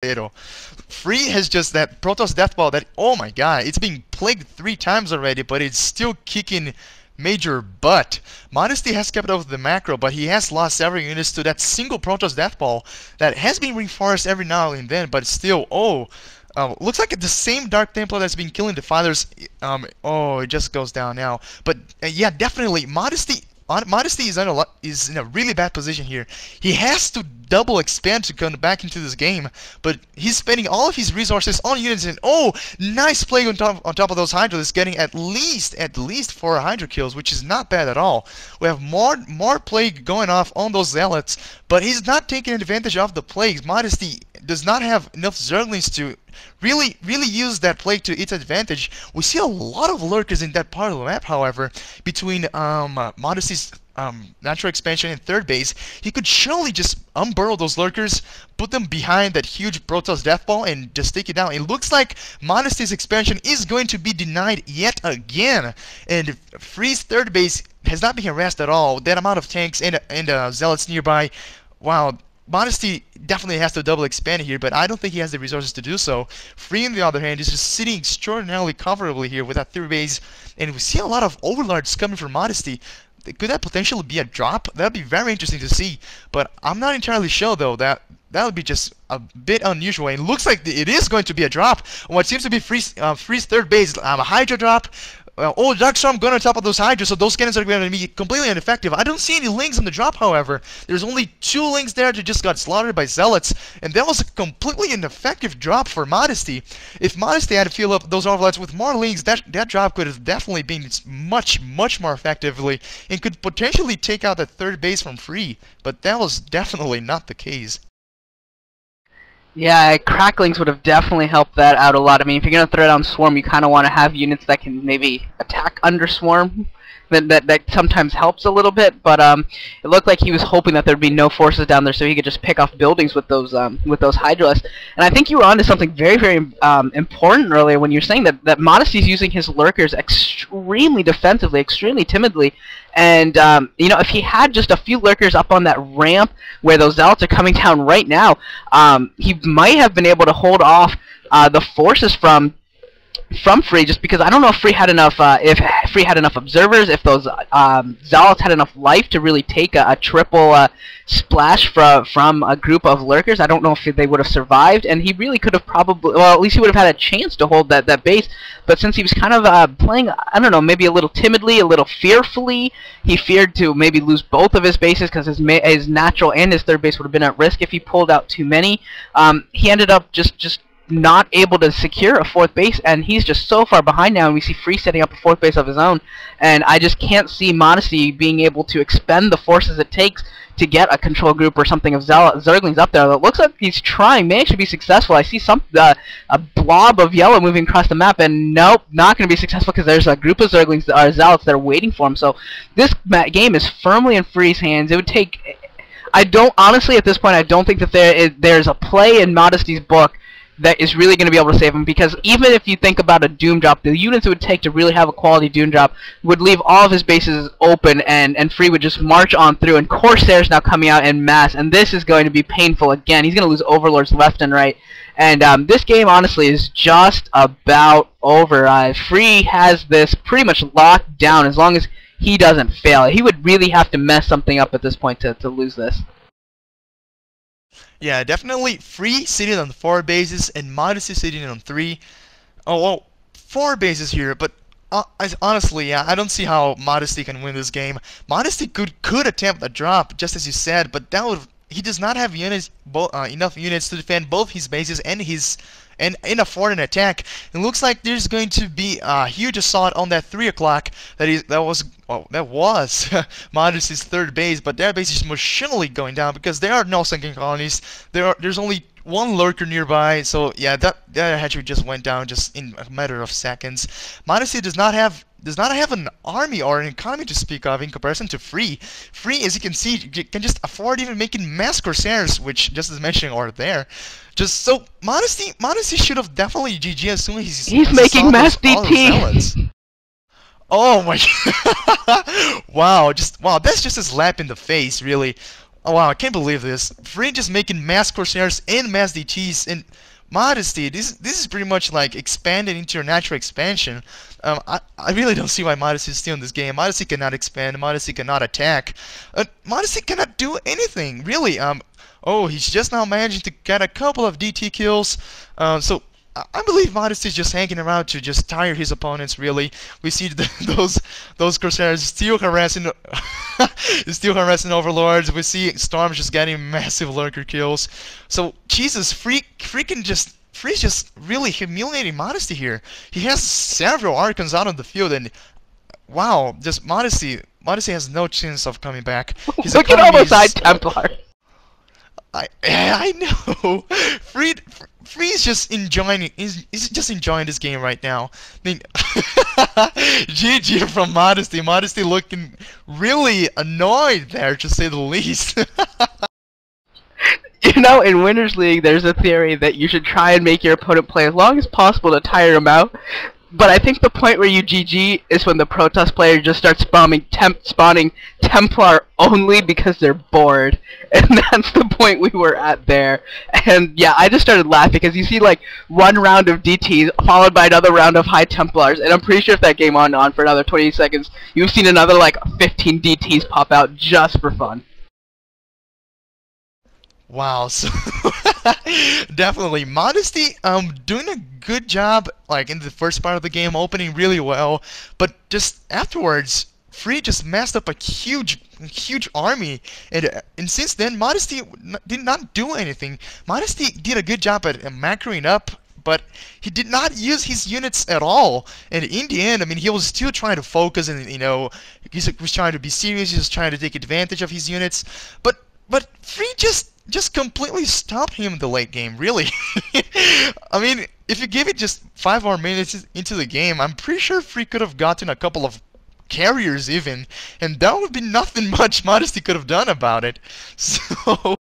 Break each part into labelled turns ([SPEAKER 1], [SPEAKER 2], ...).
[SPEAKER 1] Pero Free has just that Protoss death ball that, oh my god, it's being plagued 3 times already, but it's still kicking major butt. Modesty has kept up with the macro, but he has lost several units to that single Protoss death ball that has been reinforced every now and then, but still, looks like it's the same Dark Templar that's been killing defilers. Oh, it just goes down now. But yeah, definitely, Modesty is in a really bad position here. He has to double expand to come back into this game, but he's spending all of his resources on units. And oh, nice play on top of those Hydras, getting at least 4 Hydra kills, which is not bad at all. We have more plague going off on those zealots, but he's not taking advantage of the plagues. Modesty does not have enough Zerglings to really use that plague to its advantage. We see a lot of lurkers in that part of the map, however, between Modesty's natural expansion and third base. He could surely just unburrow those lurkers, put them behind that huge Protoss death ball, and just take it down. It looks like Modesty's expansion is going to be denied yet again, and Free's third base has not been harassed at all. That amount of tanks and zealots nearby, wow. Modesty definitely has to double expand here, but I don't think he has the resources to do so. Free, on the other hand, is just sitting extraordinarily comfortably here with that third base, and we see a lot of overlords coming from Modesty. Could that potentially be a drop? That would be very interesting to see, but I'm not entirely sure, though. That would be just a bit unusual, and it looks like it is going to be a drop on what seems to be Free's third base. A Hydra drop. Oh, Darkstorm going on top of those Hydras, so those cannons are going to be completely ineffective. I don't see any links on the drop, however. There's only 2 links there that just got slaughtered by Zealots, and that was a completely ineffective drop for Modesty. If Modesty had to fill up those overlaps with more links, that drop could have definitely been much more effectively, and could potentially take out that third base from Free, but that was definitely not the case.
[SPEAKER 2] Yeah, cracklings would have definitely helped that out a lot. I mean, if you're going to throw down Swarm, you kind of want to have units that can maybe attack under Swarm. That sometimes helps a little bit, but it looked like he was hoping that there'd be no forces down there, so he could just pick off buildings with those Hydralisks. And I think you were onto something very important earlier when you're saying that Modesty's using his lurkers extremely defensively, extremely timidly. And you know, if he had just a few lurkers up on that ramp where those zealots are coming down right now, he might have been able to hold off the forces from Free, just because I don't know if Free had enough observers, if those zealots had enough life to really take a triple splash from a group of lurkers. I don't know if they would have survived, and he really could have probably, well, at least he would have had a chance to hold that base. But since he was kind of playing, I don't know, maybe a little timidly, a little fearfully, he feared to maybe lose both of his bases because his natural and his third base would have been at risk if he pulled out too many. He ended up just not able to secure a 4th base, and he's just so far behind now, and we see Free setting up a 4th base of his own, and I just can't see Modesty being able to expend the forces it takes to get a control group or something of Zerglings up there. It looks like he's trying, may actually be successful. I see a blob of yellow moving across the map, and nope, not going to be successful because there's a group of Zerglings, or Zealots, that are waiting for him. So this game is firmly in Free's hands. It would take, honestly at this point, I don't think that there's a play in Modesty's book that is really going to be able to save him, because even if you think about a Doom drop, the units it would take to really have a quality Doom drop would leave all of his bases open, and Free would just march on through, and Corsairs now coming out en masse, and this is going to be painful again. He's going to lose Overlords left and right, and this game honestly is just about over. Free has this pretty much locked down as long as he doesn't fail. He would really have to mess something up at this point to lose this.
[SPEAKER 1] Yeah, definitely Free sitting on 4 bases and Modesty sitting on 3. Oh, well, 4 bases here, but honestly, yeah, I don't see how Modesty can win this game. Modesty could attempt a drop, just as you said, but he does not have enough units to defend both his bases and in a foreign attack. It looks like there's going to be a huge assault on that 3 o'clock that was Modesty's third base, but their base is machinally going down because there are no sinking colonies. There's only 1 lurker nearby, so yeah, that hatchery just went down just in a matter of seconds. Modesty does not have an army or an economy to speak of in comparison to Free. Free, as you can see, can just afford even making mass Corsairs, which, just as mentioned, are there. Just so Modesty should have definitely GG as soon as
[SPEAKER 2] he's making mass DT.
[SPEAKER 1] Oh my god! Wow, that's just a slap in the face, really. Oh wow, I can't believe this. Free just making mass Corsairs and mass DTs and Modesty. This is pretty much like expanded into your natural expansion. I really don't see why Modesty is still in this game. Modesty cannot expand. Modesty cannot attack. Modesty cannot do anything really. Oh, he's just now managing to get a couple of DT kills. So I believe Modesty is just hanging around to just tire his opponents. Really, we see those Corsairs still harassing, still harassing Overlords. We see Storm just getting massive lurker kills. So Jesus, freaking just. Free's just really humiliating Modesty here. He has several Archons out on the field, and wow, just Modesty has no chance of coming back. His
[SPEAKER 2] Look at all those High
[SPEAKER 1] is,
[SPEAKER 2] Templars.
[SPEAKER 1] I know. Free's just enjoying. He's just enjoying this game right now. I mean, GG from Modesty. Modesty looking really annoyed there, to say the least.
[SPEAKER 2] You know, in Winners League, there's a theory that you should try and make your opponent play as long as possible to tire him out. But I think the point where you GG is when the Protoss player just starts spawning Templar only because they're bored. And that's the point we were at there. And yeah, I just started laughing because you see like one round of DTs followed by another round of High Templars. And I'm pretty sure if that game went on for another 20 seconds, you've seen another like 15 DTs pop out just for fun.
[SPEAKER 1] Wow, so definitely Modesty doing a good job like in the first part of the game, opening really well, but just afterwards Free just messed up a huge army, and since then Modesty did not do anything. Modesty did a good job at macroing up, but he did not use his units at all. And in the end, I mean, he was still trying to focus, and you know, he was trying to be serious. He was trying to take advantage of his units, but Free just completely stopped him in the late game, really. I mean, if you give it just 5 more minutes into the game, I'm pretty sure Free could have gotten a couple of carriers even, and that would be nothing much Modesty could have done about it. So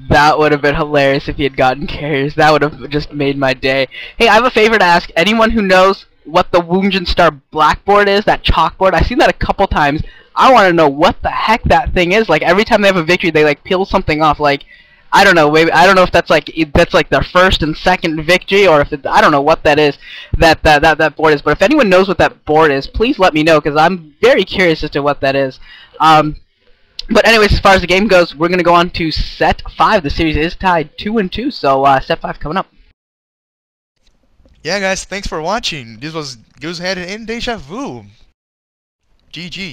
[SPEAKER 2] that would have been hilarious if he had gotten carriers. That would have just made my day. Hey, I have a favor to ask. Anyone who knows what the Woongjin Star blackboard is, that chalkboard, I've seen that a couple times. I want to know what the heck that thing is. Like every time they have a victory, they like peel something off. Like I don't know. Maybe I don't know if that's like their first and second victory, or if I don't know what that is. That board is. But if anyone knows what that board is, please let me know because I'm very curious as to what that is. But anyways, as far as the game goes, we're gonna go on to set 5. The series is tied 2-2. So set 5 coming up.
[SPEAKER 1] yeah, guys, thanks for watching. This was Goosehead and Deja Vu. GG.